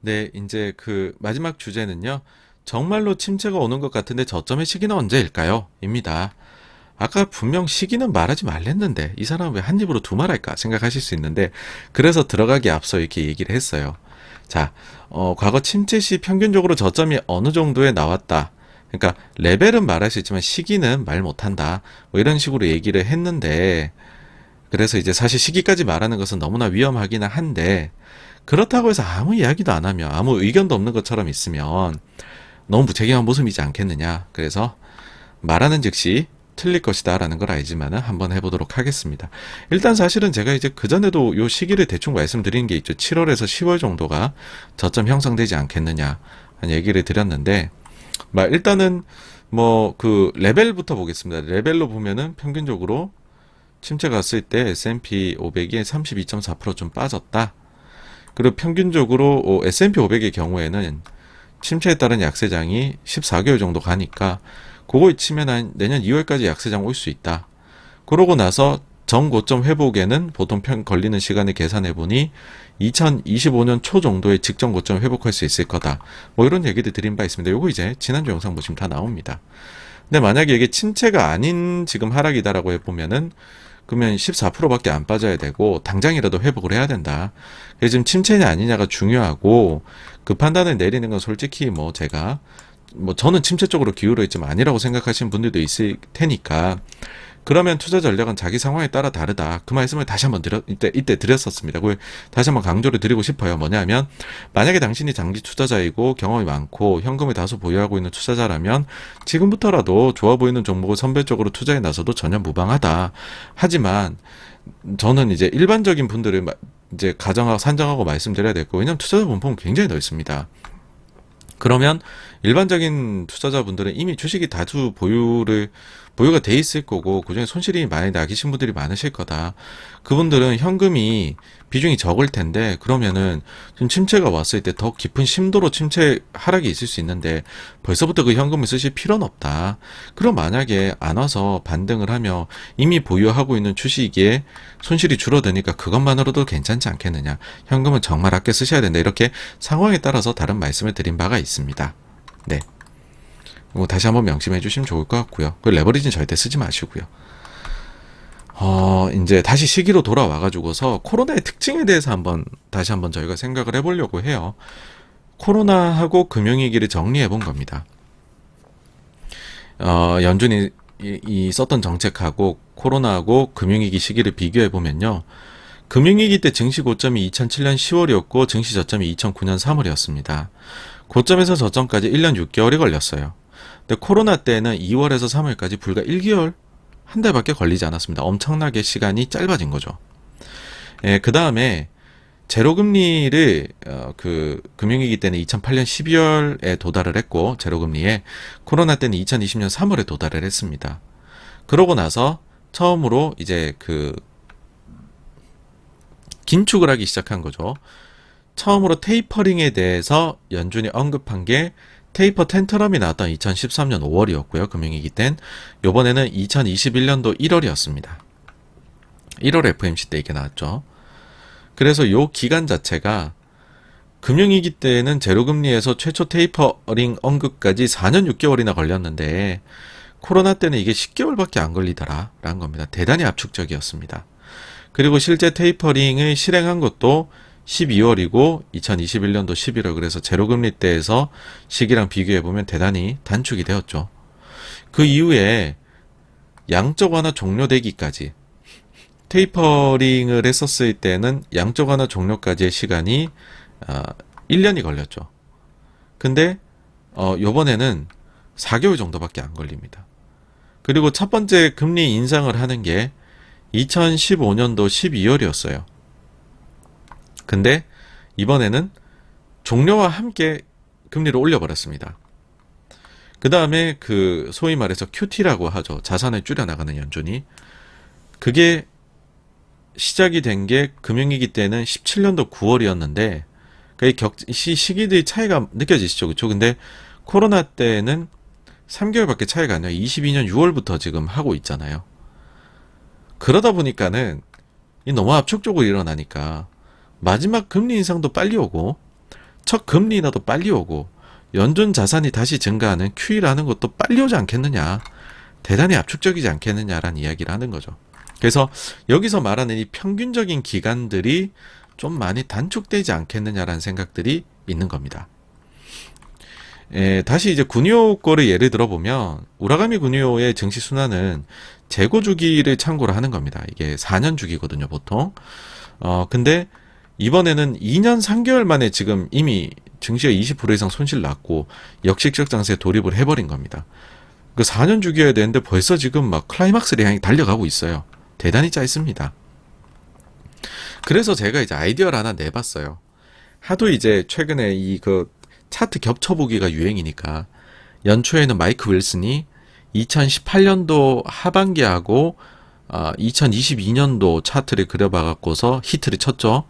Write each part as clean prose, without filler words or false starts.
네, 이제 그 마지막 주제는요. 정말로 침체가 오는 것 같은데 저점의 시기는 언제일까요? 입니다. 아까 분명 시기는 말하지 말랬는데 이 사람은 왜 한 입으로 두 말할까 생각하실 수 있는데 그래서 들어가기 앞서 이렇게 얘기를 했어요. 자, 과거 침체 시 평균적으로 저점이 어느 정도에 나왔다. 그러니까 레벨은 말할 수 있지만 시기는 말 못한다. 뭐 이런 식으로 얘기를 했는데 그래서 이제 사실 시기까지 말하는 것은 너무나 위험하기는 한데 그렇다고 해서 아무 이야기도 안 하며 아무 의견도 없는 것처럼 있으면 너무 무책임한 모습이지 않겠느냐. 그래서 말하는 즉시 틀릴 것이다 라는 걸 알지만은 한번 해보도록 하겠습니다. 일단 사실은 제가 이제 그전에도 요 시기를 대충 말씀드린 게 있죠. 7월에서 10월 정도가 저점 형성되지 않겠느냐 하는 얘기를 드렸는데 일단은 뭐 그 레벨부터 보겠습니다. 레벨로 보면은 평균적으로 침체 갔을 때 S&P 500이 32.4%좀 빠졌다. 그리고 평균적으로 S&P 500의 경우에는 침체에 따른 약세장이 14개월 정도 가니까 그거 치면 한 내년 2월까지 약세장 올 수 있다. 그러고 나서 정고점 회복에는 보통 걸리는 시간을 계산해 보니 2025년 초 정도에 직전 고점 회복할 수 있을 거다. 뭐 이런 얘기들 드린 바 있습니다. 요거 이제 지난주 영상 보시면 다 나옵니다. 근데 만약에 이게 침체가 아닌 지금 하락이다라고 해보면은 그러면 14%밖에 안 빠져야 되고 당장이라도 회복을 해야 된다. 그래서 지금 침체냐 아니냐가 중요하고 그 판단을 내리는 건 솔직히 뭐 제가 뭐 저는 침체 쪽으로 기울어 있지만 아니라고 생각하시는 분들도 있을 테니까 그러면 투자 전략은 자기 상황에 따라 다르다. 그 말씀을 다시 한번 이때 드렸었습니다. 그걸 다시 한번 강조를 드리고 싶어요. 뭐냐면, 만약에 당신이 장기 투자자이고 경험이 많고 현금을 다소 보유하고 있는 투자자라면 지금부터라도 좋아 보이는 종목을 선별적으로 투자에 나서도 전혀 무방하다. 하지만 저는 이제 일반적인 분들을 이제 가정하고 산정하고 말씀드려야 될 거. 왜냐면 투자자 분포는 굉장히 넓습니다. 그러면 일반적인 투자자분들은 이미 주식이 다수 보유가 돼 있을 거고 그중에 손실이 많이 나기신 분들이 많으실 거다. 그분들은 현금이 비중이 적을 텐데 그러면은 좀 침체가 왔을 때 더 깊은 심도로 침체 하락이 있을 수 있는데 벌써부터 그 현금을 쓰실 필요는 없다. 그럼 만약에 안 와서 반등을 하며 이미 보유하고 있는 주식에 손실이 줄어드니까 그것만으로도 괜찮지 않겠느냐. 현금은 정말 아껴 쓰셔야 된다. 이렇게 상황에 따라서 다른 말씀을 드린 바가 있습니다. 네. 다시 한번 명심해 주시면 좋을 것 같고요. 그 레버리지는 절대 쓰지 마시고요. 이제 다시 시기로 돌아와가지고서 코로나의 특징에 대해서 다시 한번 저희가 생각을 해보려고 해요. 코로나하고 금융위기를 정리해 본 겁니다. 연준이 썼던 정책하고 코로나하고 금융위기 시기를 비교해 보면요. 금융위기 때 증시 고점이 2007년 10월이었고 증시 저점이 2009년 3월이었습니다. 고점에서 저점까지 1년 6개월이 걸렸어요. 근데 코로나 때는 2월에서 3월까지 불과 1개월, 한 달밖에 걸리지 않았습니다. 엄청나게 시간이 짧아진 거죠. 예, 그 다음에 제로금리를 그 금융위기 때는 2008년 12월에 도달을 했고 제로금리에 코로나 때는 2020년 3월에 도달을 했습니다. 그러고 나서 처음으로 이제 그 긴축을 하기 시작한 거죠. 처음으로 테이퍼링에 대해서 연준이 언급한 게 테이퍼 텐트럼이 나왔던 2013년 5월이었고요. 금융위기 땐 요번에는 2021년도 1월이었습니다. 1월 FMC 때 이게 나왔죠. 그래서 요 기간 자체가 금융위기 때는 제로금리에서 최초 테이퍼링 언급까지 4년 6개월이나 걸렸는데 코로나 때는 이게 10개월밖에 안 걸리더라 라는 겁니다. 대단히 압축적이었습니다. 그리고 실제 테이퍼링을 실행한 것도 12월이고 2021년도 11월 그래서 제로금리 때에서 시기랑 비교해보면 대단히 단축이 되었죠. 그 이후에 양적 완화 종료되기까지 테이퍼링을 했었을 때는 양적 완화 종료까지의 시간이 1년이 걸렸죠. 근데 요번에는 4개월 정도밖에 안 걸립니다. 그리고 첫 번째 금리 인상을 하는 게 2015년도 12월이었어요. 근데 이번에는 종료와 함께 금리를 올려버렸습니다. 그 다음에 그 소위 말해서 QT라고 하죠. 자산을 줄여나가는 연준이. 그게 시작이 된 게 금융위기 때는 17년도 9월이었는데 시기들의 차이가 느껴지시죠. 그렇죠? 근데 코로나 때는 3개월밖에 차이가 안 나요. 22년 6월부터 지금 하고 있잖아요. 그러다 보니까는 너무 압축적으로 일어나니까 마지막 금리 인상도 빨리 오고 첫 금리 인하도 빨리 오고 연준 자산이 다시 증가하는 QE라는 것도 빨리 오지 않겠느냐. 대단히 압축적이지 않겠느냐라는 이야기를 하는 거죠. 그래서 여기서 말하는 이 평균적인 기간들이 좀 많이 단축되지 않겠느냐라는 생각들이 있는 겁니다. 다시 이제 구니오 거를 예를 들어보면 우라가미 구니오의 증시 순환은 재고 주기를 참고로 하는 겁니다. 이게 4년 주기거든요, 보통. 근데 이번에는 2년 3개월 만에 지금 이미 증시가 20% 이상 손실 났고 역식적 장세에 돌입을 해버린 겁니다. 그 4년 주기여야 되는데 벌써 지금 막 클라이막스를 향해 달려가고 있어요. 대단히 짧습니다. 그래서 제가 이제 아이디어를 하나 내봤어요. 하도 이제 최근에 그 차트 겹쳐보기가 유행이니까 연초에는 마이크 윌슨이 2018년도 하반기하고 2022년도 차트를 그려봐갖고서 히트를 쳤죠.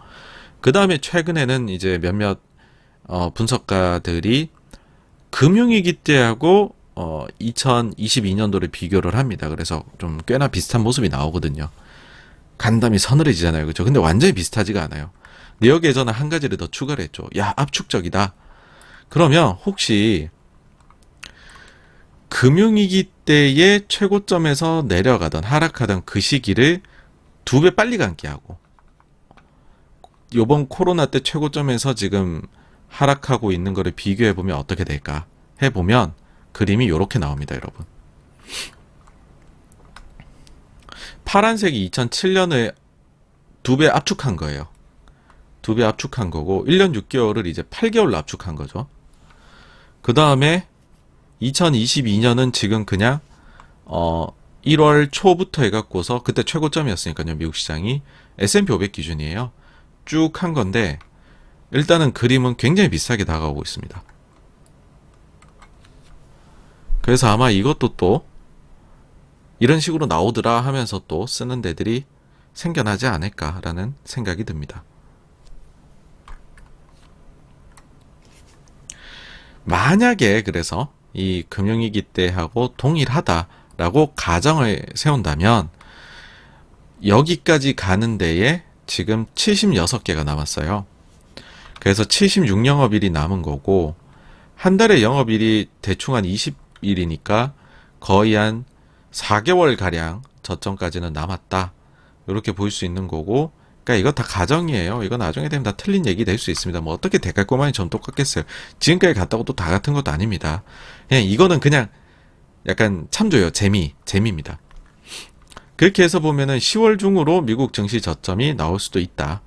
그 다음에 최근에는 이제 몇몇 분석가들이 금융위기 때하고 2022년도를 비교를 합니다. 그래서 좀 꽤나 비슷한 모습이 나오거든요. 간담이 서늘해지잖아요. 그렇죠? 근데 완전히 비슷하지가 않아요. 근데 여기에 저는 한 가지를 더 추가를 했죠. 야, 압축적이다. 그러면 혹시 금융위기 때의 최고점에서 내려가던 하락하던 그 시기를 2배 빨리 감기 하고 요번 코로나 때 최고점에서 지금 하락하고 있는 거를 비교해보면 어떻게 될까 해보면 그림이 이렇게 나옵니다, 여러분. 파란색이 2007년에 2배 압축한 거예요. 2배 압축한 거고 1년 6개월을 이제 8개월로 압축한 거죠. 그 다음에 2022년은 지금 그냥 1월 초부터 해갖고서 그때 최고점이었으니까요. 미국 시장이 S&P 500 기준이에요. 쭉 한 건데 일단은 그림은 굉장히 비슷하게 다가오고 있습니다. 그래서 아마 이것도 또 이런 식으로 나오더라 하면서 또 쓰는 데들이 생겨나지 않을까라는 생각이 듭니다. 만약에 그래서 이 금융위기 때하고 동일하다라고 가정을 세운다면 여기까지 가는 데에 지금 76개가 남았어요. 그래서 76영업일이 남은 거고 한 달에 영업일이 대충 한 20일이니까 거의 한 4개월 가량 저점까지는 남았다. 이렇게 볼 수 있는 거고, 그러니까 이거 다 가정이에요. 이거 나중에 되면 다 틀린 얘기 될 수 있습니다. 뭐 어떻게 대깔꼬마니 전 똑같겠어요. 지금까지 갔다고 또 다 같은 것도 아닙니다. 그냥 이거는 그냥 약간 참조예요. 재미입니다. 그렇게 해서 보면은 10월 중으로 미국 증시 저점이 나올 수도 있다.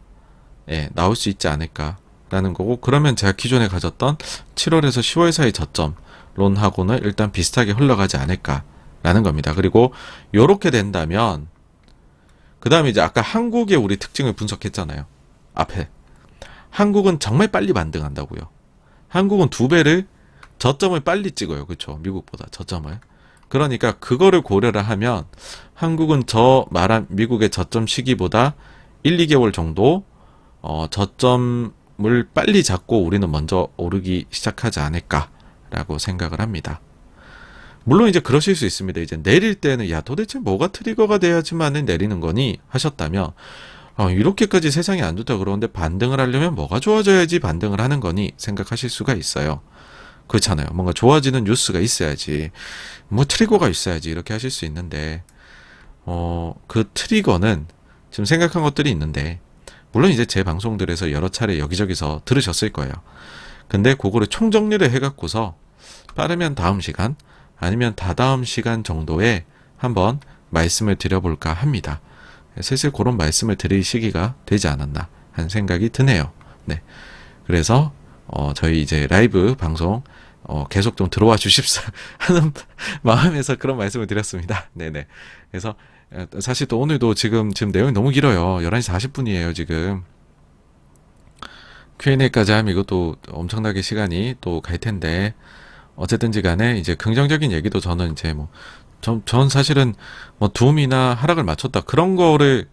예, 나올 수 있지 않을까라는 거고, 그러면 제가 기존에 가졌던 7월에서 10월 사이 저점론하고는 일단 비슷하게 흘러가지 않을까라는 겁니다. 그리고 요렇게 된다면 그 다음에 이제 아까 한국의 우리 특징을 분석했잖아요. 앞에. 한국은 정말 빨리 반등한다고요. 한국은 2배를 저점을 빨리 찍어요. 그렇죠? 미국보다 저점을. 그러니까 그거를 고려를 하면 한국은 저 말한 미국의 저점 시기보다 1, 2개월 정도 저점을 빨리 잡고 우리는 먼저 오르기 시작하지 않을까라고 생각을 합니다. 물론 이제 그러실 수 있습니다. 이제 내릴 때는 야 도대체 뭐가 트리거가 돼야지만은 내리는 거니 하셨다면 이렇게까지 세상이 안 좋다 그러는데 반등을 하려면 뭐가 좋아져야지 반등을 하는 거니 생각하실 수가 있어요. 그렇잖아요. 뭔가 좋아지는 뉴스가 있어야지, 뭐 트리거가 있어야지 이렇게 하실 수 있는데 그 트리거는 지금 생각한 것들이 있는데 물론 이제 제 방송들에서 여러 차례 여기저기서 들으셨을 거예요. 근데 그거를 총정리를 해갖고서 빠르면 다음 시간 아니면 다다음 시간 정도에 한번 말씀을 드려볼까 합니다. 슬슬 그런 말씀을 드릴 시기가 되지 않았나 하는 생각이 드네요. 네. 그래서 저희 이제 라이브 방송 계속 좀 들어와 주십사 하는 마음에서 그런 말씀을 드렸습니다. 네네. 그래서 사실 또 오늘도 지금 내용이 너무 길어요. 11시 40분이에요, 지금. Q&A까지 하면 이것도 엄청나게 시간이 또 갈 텐데, 어쨌든지 간에 이제 긍정적인 얘기도 저는 이제 전 사실은 둠이나 하락을 맞췄다. 그런 거를,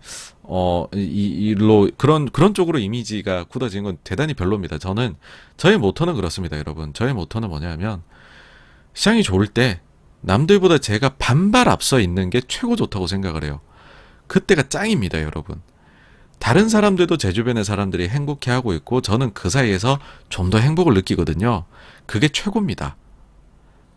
그런 쪽으로 이미지가 굳어지는 건 대단히 별로입니다. 저의 모토는 그렇습니다, 여러분. 저의 모토는 뭐냐면, 시장이 좋을 때, 남들보다 제가 반발 앞서 있는 게 최고 좋다고 생각을 해요. 그때가 짱입니다, 여러분. 다른 사람들도 제 주변의 사람들이 행복해하고 있고 저는 그 사이에서 좀 더 행복을 느끼거든요. 그게 최고입니다.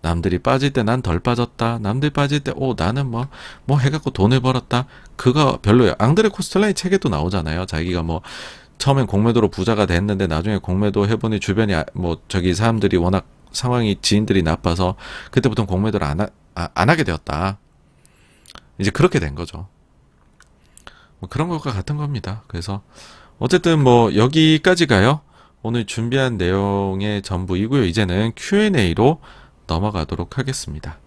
남들이 빠질 때 난 덜 빠졌다. 남들이 빠질 때, 나는 뭐 해갖고 돈을 벌었다. 그거 별로예요. 앙드레 코스텔라의 책에도 나오잖아요. 자기가 처음엔 공매도로 부자가 됐는데 나중에 공매도 해보니 주변이 사람들이 워낙 상황이 지인들이 나빠서 그때부터 공매도를 안 하게 되었다. 이제 그렇게 된 거죠. 그런 것과 같은 겁니다. 그래서 어쨌든 여기까지가요. 오늘 준비한 내용의 전부이고요. 이제는 Q&A로 넘어가도록 하겠습니다.